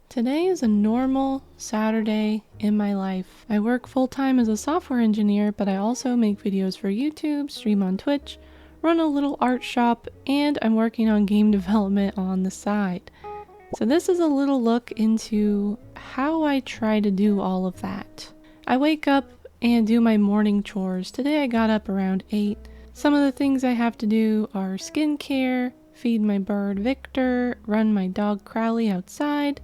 Today is a normal Saturday in my life. I work full-time as a software engineer, but I also make videos for YouTube, stream on Twitch, run a little art shop, and I'm working on game development on the side. So this is a little look into how I try to do all of that. I wake up and do my morning chores. Today I got up around 8. Some of the things I have to do are skincare, feed my bird Victor, run my dog Crowley outside,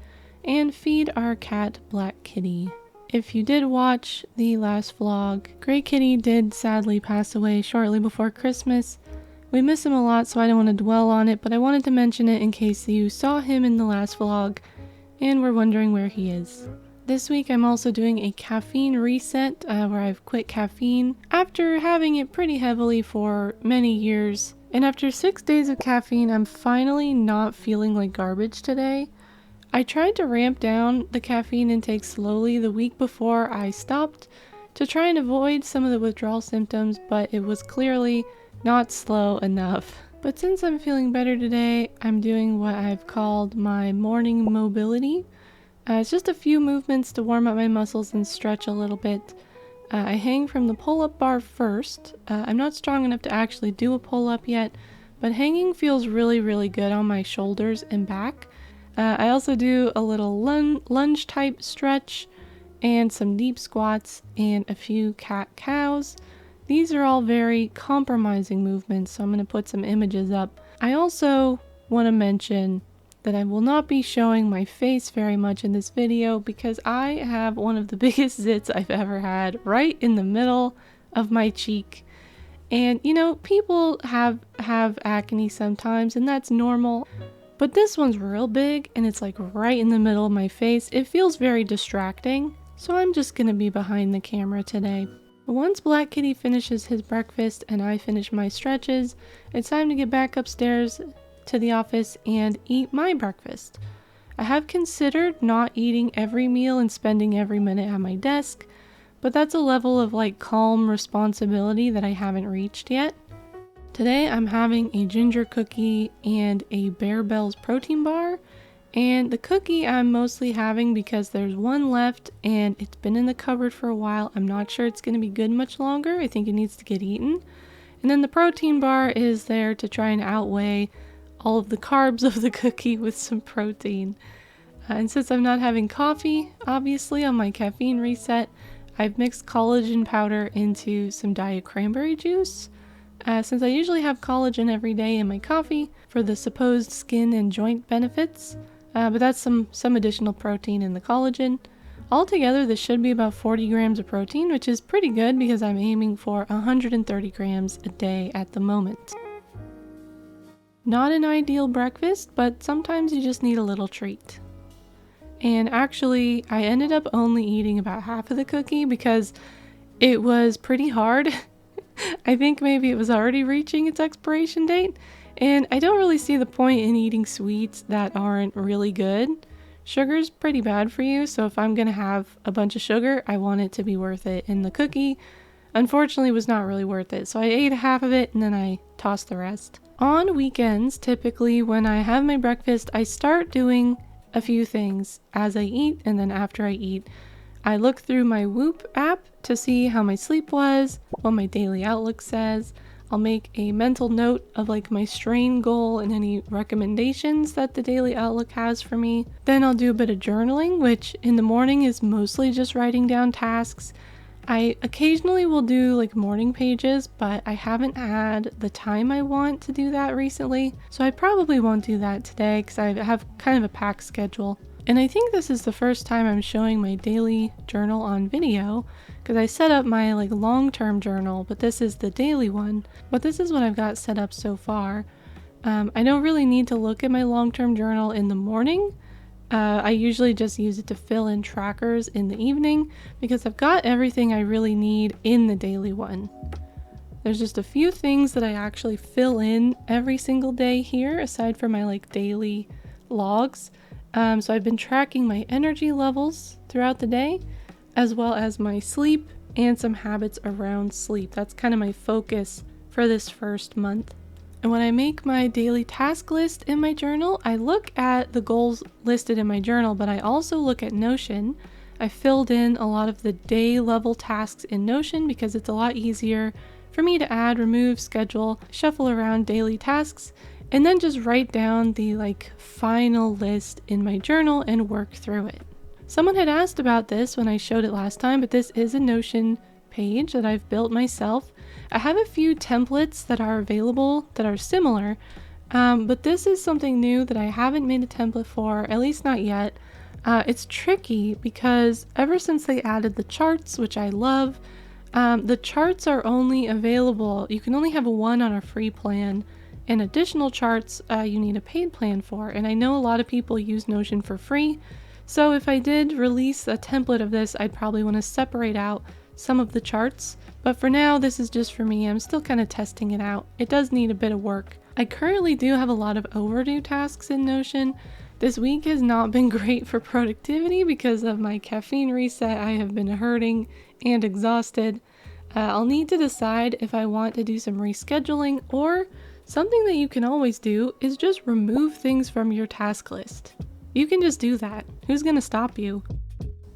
and feed our cat Black Kitty. If you did watch the last vlog, Gray Kitty did sadly pass away shortly before Christmas. We miss him a lot, so I don't want to dwell on it, but I wanted to mention it in case you saw him in the last vlog and were wondering where he is. This week I'm also doing a caffeine reset where I've quit caffeine after having it pretty heavily for many years. And after 6 days of caffeine, I'm finally not feeling like garbage today. I tried to ramp down the caffeine intake slowly the week before I stopped to try and avoid some of the withdrawal symptoms, but it was clearly not slow enough. But since I'm feeling better today, I'm doing what I've called my morning mobility. It's just a few movements to warm up my muscles and stretch a little bit. I hang from the pull-up bar first. I'm not strong enough to actually do a pull-up yet, but hanging feels really good on my shoulders and back. I also do a little lunge type stretch and some deep squats and a few cat-cows. These are all very compromising movements, so I'm going to put some images up. I also want to mention that I will not be showing my face very much in this video because I have one of the biggest zits I've ever had right in the middle of my cheek. And you know, people have acne sometimes, and that's normal. But this one's real big and it's like right in the middle of my face. It feels very distracting, so I'm just gonna be behind the camera today. Once Black Kitty finishes his breakfast and I finish my stretches, it's time to get back upstairs to the office and eat my breakfast. I have considered not eating every meal and spending every minute at my desk, but that's a level of like calm responsibility that I haven't reached yet. Today I'm having a ginger cookie and a Bear Bells protein bar, and the cookie I'm mostly having because there's one left and it's been in the cupboard for a while. I'm not sure it's going to be good much longer. I think it needs to get eaten. And then the protein bar is there to try and outweigh all of the carbs of the cookie with some protein. And since I'm not having coffee, obviously on my caffeine reset, I've mixed collagen powder into some diet cranberry juice. Since I usually have collagen every day in my coffee for the supposed skin and joint benefits, but that's some additional protein in the collagen. Altogether, this should be about 40 grams of protein, which is pretty good because I'm aiming for 130 grams a day at the moment. Not an ideal breakfast, but sometimes you just need a little treat. And actually, I ended up only eating about half of the cookie because it was pretty hard. I think maybe it was already reaching its expiration date, and I don't really see the point in eating sweets that aren't really good. Sugar's pretty bad for you, so if I'm gonna have a bunch of sugar, I want it to be worth it, and the cookie, unfortunately, was not really worth it, so I ate half of it and then I tossed the rest. On weekends, typically when I have my breakfast, I start doing a few things as I eat, and then after I eat, I look through my Whoop app to see how my sleep was, what my daily outlook says. I'll make a mental note of like my strain goal and any recommendations that the daily outlook has for me. Then I'll do a bit of journaling, which in the morning is mostly just writing down tasks. I occasionally will do like morning pages, but I haven't had the time I want to do that recently, so I probably won't do that today because I have kind of a packed schedule. And I think this is the first time I'm showing my daily journal on video, because I set up my like long-term journal, but this is the daily one. But this is what I've got set up so far. I don't really need to look at my long-term journal in the morning. I usually just use it to fill in trackers in the evening because I've got everything I really need in the daily one. There's just a few things that I actually fill in every single day here, aside from my like daily logs. So I've been tracking my energy levels throughout the day, as well as my sleep and some habits around sleep. That's kind of my focus for this first month. And when I make my daily task list in my journal, I look at the goals listed in my journal, but I also look at Notion. I filled in a lot of the day level tasks in Notion because it's a lot easier for me to add, remove, schedule, shuffle around daily tasks, and then just write down the final list in my journal and work through it. Someone had asked about this when I showed it last time, but this is a Notion page that I've built myself. I have a few templates that are available that are similar, but this is something new that I haven't made a template for, at least not yet. It's tricky because ever since they added the charts, which I love, the charts are only available, you can only have one on a free plan, and additional charts you need a paid plan for. And I know a lot of people use Notion for free, so if I did release a template of this, I'd probably want to separate out some of the charts. But for now, this is just for me. I'm still kind of testing it out. It does need a bit of work. I currently do have a lot of overdue tasks in Notion. This week has not been great for productivity because of my caffeine reset. I have been hurting and exhausted. I'll need to decide if I want to do some rescheduling, or something that you can always do is just remove things from your task list. You can just do that. Who's gonna stop you?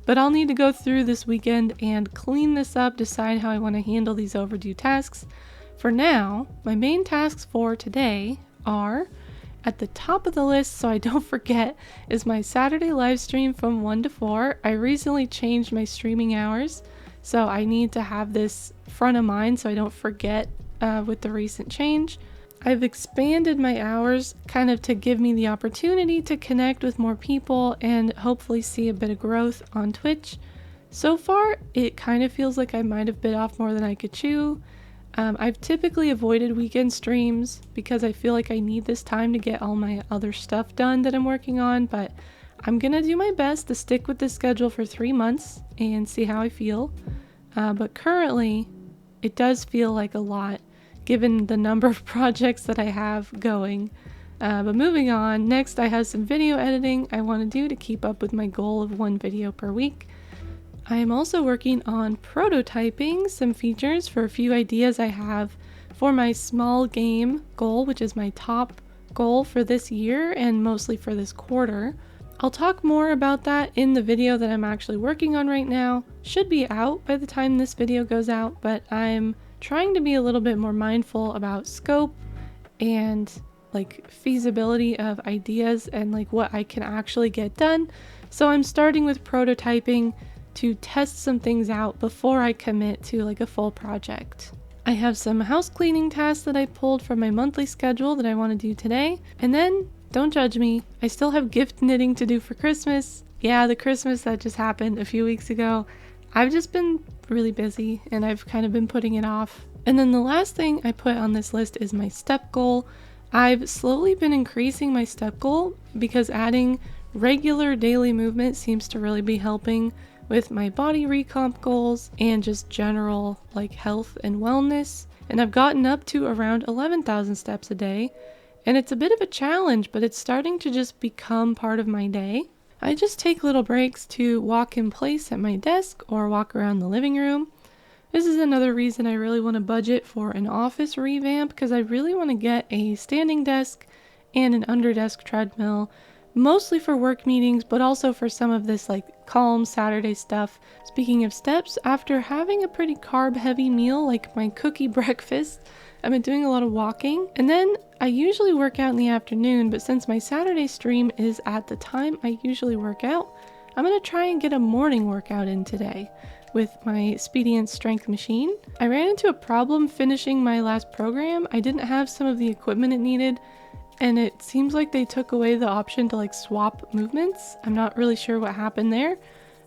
But I'll need to go through this weekend and clean this up, decide how I want to handle these overdue tasks. For now, my main tasks for today are at the top of the list, so I don't forget, is my Saturday live stream from 1 to 4. I recently changed my streaming hours, so I need to have this front of mind so I don't forget with the recent change. I've expanded my hours kind of to give me the opportunity to connect with more people and hopefully see a bit of growth on Twitch. So far, it kind of feels like I might have bit off more than I could chew. I've typically avoided weekend streams because I feel like I need this time to get all my other stuff done that I'm working on, but I'm gonna do my best to stick with this schedule for 3 months and see how I feel. But currently, it does feel like a lot, given the number of projects that I have going. But moving on, next I have some video editing I want to do to keep up with my goal of 1 video per week. I am also working on prototyping some features for a few ideas I have for my small game goal, which is my top goal for this year and mostly for this quarter. I'll talk more about that in the video that I'm actually working on right now. Should be out by the time this video goes out, but I'm trying to be a little bit more mindful about scope and feasibility of ideas and what I can actually get done. So I'm starting with prototyping to test some things out before I commit to a full project. I have some house cleaning tasks that I pulled from my monthly schedule that I want to do today. And then, don't judge me, I still have gift knitting to do for Christmas. Yeah, the Christmas that just happened a few weeks ago. I've just been really busy and I've kind of been putting it off. And then the last thing I put on this list is my step goal. I've slowly been increasing my step goal because adding regular daily movement seems to really be helping with my body recomp goals and just general health and wellness. And I've gotten up to around 11,000 steps a day. And it's a bit of a challenge, but it's starting to just become part of my day. I just take little breaks to walk in place at my desk or walk around the living room. This is another reason I really want to budget for an office revamp, because I really want to get a standing desk and an underdesk treadmill, mostly for work meetings, but also for some of this calm Saturday stuff. Speaking of steps, after having a pretty carb heavy meal like my cookie breakfast, I've been doing a lot of walking, and then I usually work out in the afternoon, but since my Saturday stream is at the time I usually work out, I'm going to try and get a morning workout in today with my Speediant Strength machine. I ran into a problem finishing my last program. I didn't have some of the equipment it needed, and it seems like they took away the option to swap movements. I'm not really sure what happened there.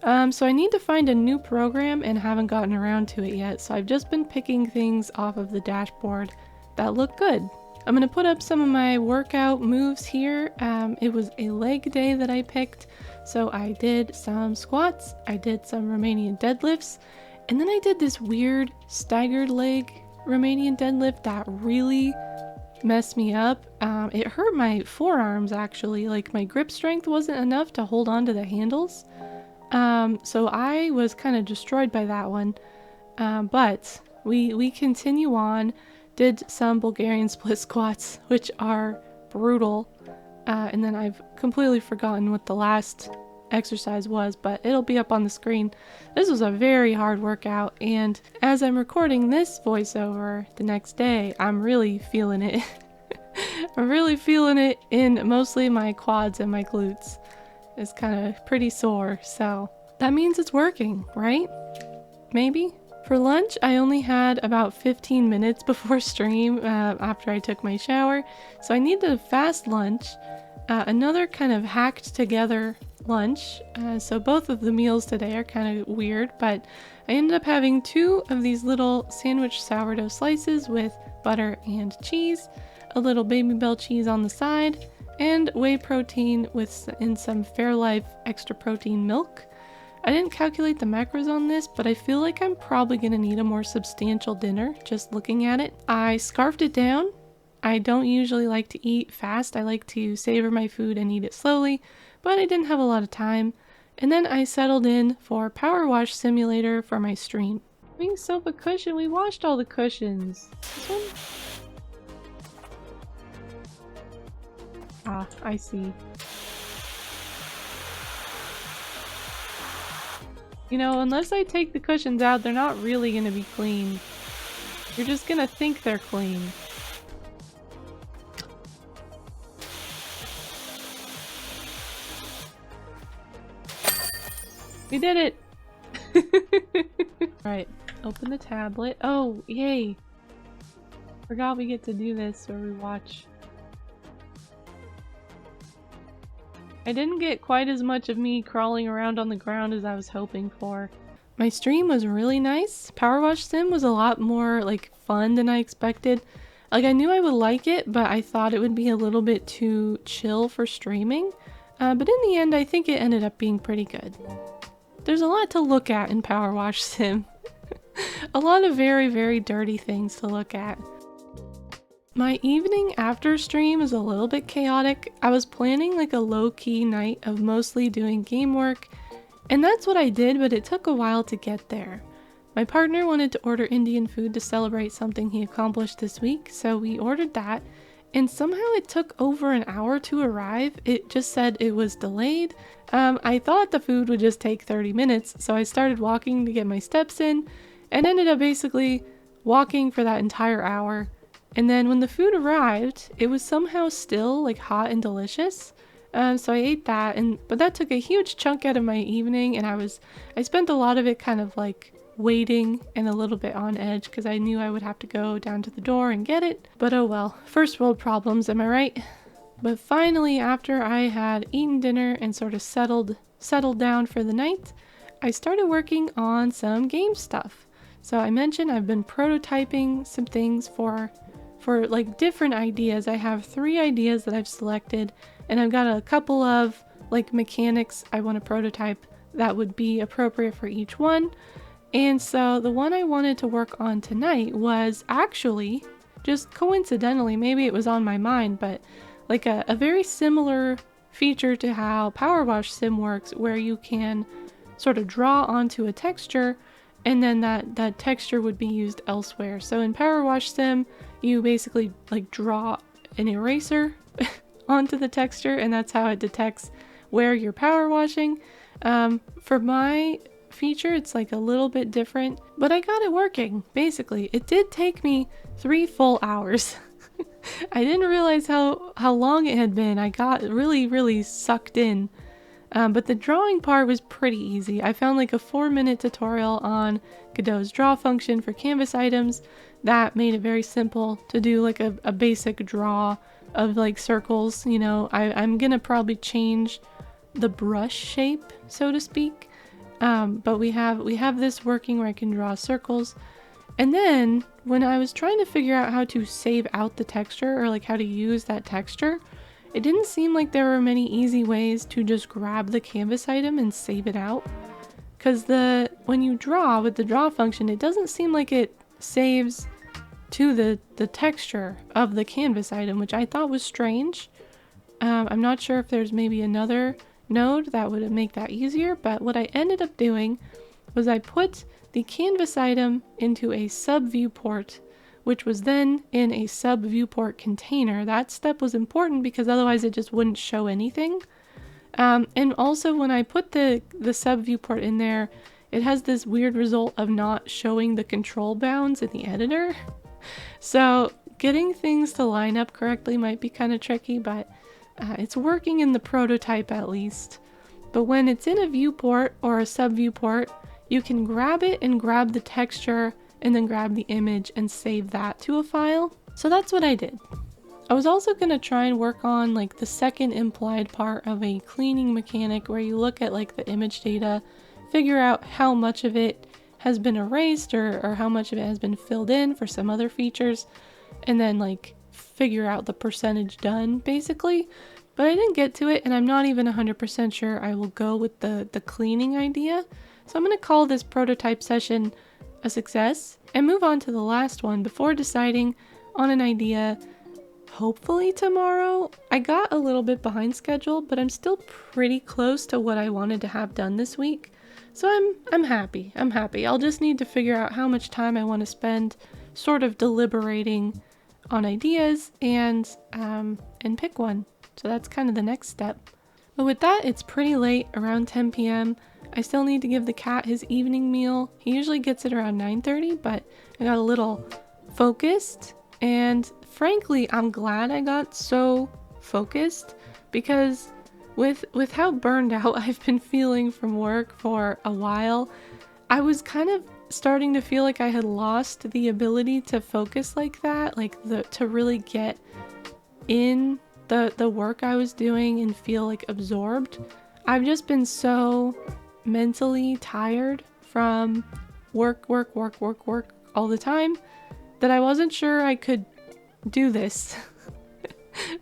So I need to find a new program and haven't gotten around to it yet. So I've just been picking things off of the dashboard that look good. I'm going to put up some of my workout moves here. It was a leg day that I picked. So I did some squats, I did some Romanian deadlifts, and then I did this weird staggered leg Romanian deadlift that really messed me up. It hurt my forearms actually. My grip strength wasn't enough to hold on to the handles. So I was kind of destroyed by that one. But we continue on did some Bulgarian split squats, which are brutal. And then I've completely forgotten what the last exercise was, but it'll be up on the screen. This was a very hard workout, and as I'm recording this voiceover the next day, I'm really feeling it. I'm really feeling it in mostly my quads and my glutes. It's kind of pretty sore, so that means it's working, right? Maybe? For lunch, I only had about 15 minutes before stream after I took my shower, so I needed a fast lunch, another kind of hacked together lunch. So both of the meals today are kind of weird, but I ended up having 2 of these little sandwich sourdough slices with butter and cheese, a little Baby Bell cheese on the side, and whey protein in some Fairlife extra protein milk. I didn't calculate the macros on this, but I feel like I'm probably going to need a more substantial dinner just looking at it. I scarfed it down. I don't usually like to eat fast. I like to savor my food and eat it slowly, but I didn't have a lot of time. And then I settled in for Power Wash Simulator for my stream. Bring sofa cushion. We washed all the cushions. This one? Ah, I see. You know, unless I take the cushions out, they're not really gonna be clean. You're just gonna think they're clean. We did it! Alright, open the tablet. Oh, yay! Forgot we get to do this where we watch. I didn't get quite as much of me crawling around on the ground as I was hoping for. My stream was really nice. Power Wash Sim was a lot more like fun than I expected. Like, I knew I would like it, but I thought it would be a little bit too chill for streaming. But in the end, I think it ended up being pretty good. There's a lot to look at in Power Wash Sim. A lot of very, very dirty things to look at. My evening after stream is a little bit chaotic. I was planning like a low-key night of mostly doing game work, and that's what I did, but it took a while to get there. My partner wanted to order Indian food to celebrate something he accomplished this week, so we ordered that, and somehow it took over an hour to arrive. It just said it was delayed. I thought the food would just take 30 minutes, so I started walking to get my steps in, and ended up basically walking for that entire hour. And then when the food arrived, it was somehow still like hot and delicious. So I ate that, but that took a huge chunk out of my evening, and I spent a lot of it kind of like waiting and a little bit on edge because I knew I would have to go down to the door and get it. But oh well, first world problems, am I right? But finally, after I had eaten dinner and sort of settled down for the night, I started working on some game stuff. So I mentioned I've been prototyping some things for like different ideas. I have 3 ideas that I've selected, and I've got a couple of like mechanics I want to prototype that would be appropriate for each one. And so the one I wanted to work on tonight was actually, just coincidentally, maybe it was on my mind, but like a very similar feature to how Power Wash Sim works, where you can sort of draw onto a texture and then that texture would be used elsewhere. So in Power Wash Sim, you basically like draw an eraser onto the texture, and that's how it detects where you're power washing. For my feature, it's like a little bit different, but I got it working. Basically, it did take me 3 full hours. I didn't realize how long it had been. I got really sucked in. But the drawing part was pretty easy. I found like a 4-minute tutorial on Godot's draw function for canvas items that made it very simple to do like a basic draw of like circles. You know, I'm gonna probably change the brush shape, so to speak. But we have this working where I can draw circles. And then when I was trying to figure out how to save out the texture, or like how to use that texture, it didn't seem like there were many easy ways to just grab the canvas item and save it out. Because when you draw with the draw function, it doesn't seem like it saves to the texture of the canvas item, which I thought was strange. I'm not sure if there's maybe another node that would make that easier, but what I ended up doing was I put the canvas item into a sub viewport which was then in a sub viewport container. That step was important because otherwise it just wouldn't show anything. And also when I put the sub viewport in there, it has this weird result of not showing the control bounds in the editor. So getting things to line up correctly might be kind of tricky, but it's working in the prototype at least. But when it's in a viewport or a sub viewport, you can grab it and grab the texture and then grab the image and save that to a file. So that's what I did. I was also going to try and work on like the second implied part of a cleaning mechanic where you look at like the image data, figure out how much of it has been erased or how much of it has been filled in for some other features, and then like figure out the percentage done basically. But I didn't get to it, and I'm not even 100% sure I will go with the cleaning idea. So I'm going to call this prototype session a success and move on to the last one before deciding on an idea. Hopefully tomorrow. I got a little bit behind schedule, but I'm still pretty close to what I wanted to have done this week. So I'm happy. I'm happy. I'll just need to figure out how much time I want to spend sort of deliberating on ideas and pick one. So that's kind of the next step. But with that, it's pretty late, around 10 p.m. I still need to give the cat his evening meal. He usually gets it around 9:30, but I got a little focused, and frankly, I'm glad I got so focused because with how burned out I've been feeling from work for a while, I was kind of starting to feel like I had lost the ability to focus like that, like to really get in the work I was doing and feel like absorbed. I've just been so mentally tired from work all the time that I wasn't sure I could do this.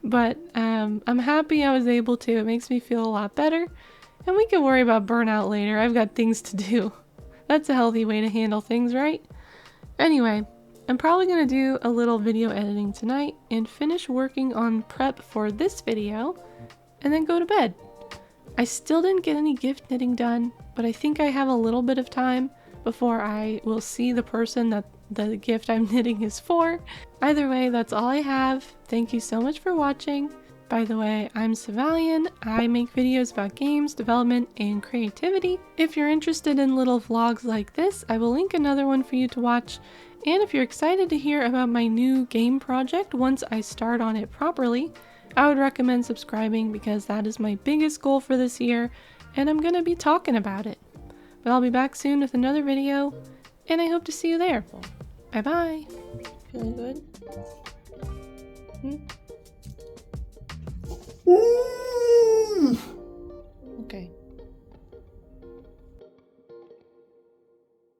But I'm happy I was able to. It makes me feel a lot better, and we can worry about burnout later. I've got things to do. That's a healthy way to handle things, right? Anyway, I'm probably going to do a little video editing tonight and finish working on prep for this video and then go to bed. I still didn't get any gift knitting done, but I think I have a little bit of time before I will see the person that the gift I'm knitting is for. Either way, that's all I have. Thank you so much for watching. By the way, I'm Savalian. I make videos about games, development, and creativity. If you're interested in little vlogs like this, I will link another one for you to watch. And if you're excited to hear about my new game project once I start on it properly, I would recommend subscribing because that is my biggest goal for this year, and I'm going to be talking about it. But I'll be back soon with another video, and I hope to see you there. Bye bye. Feeling good?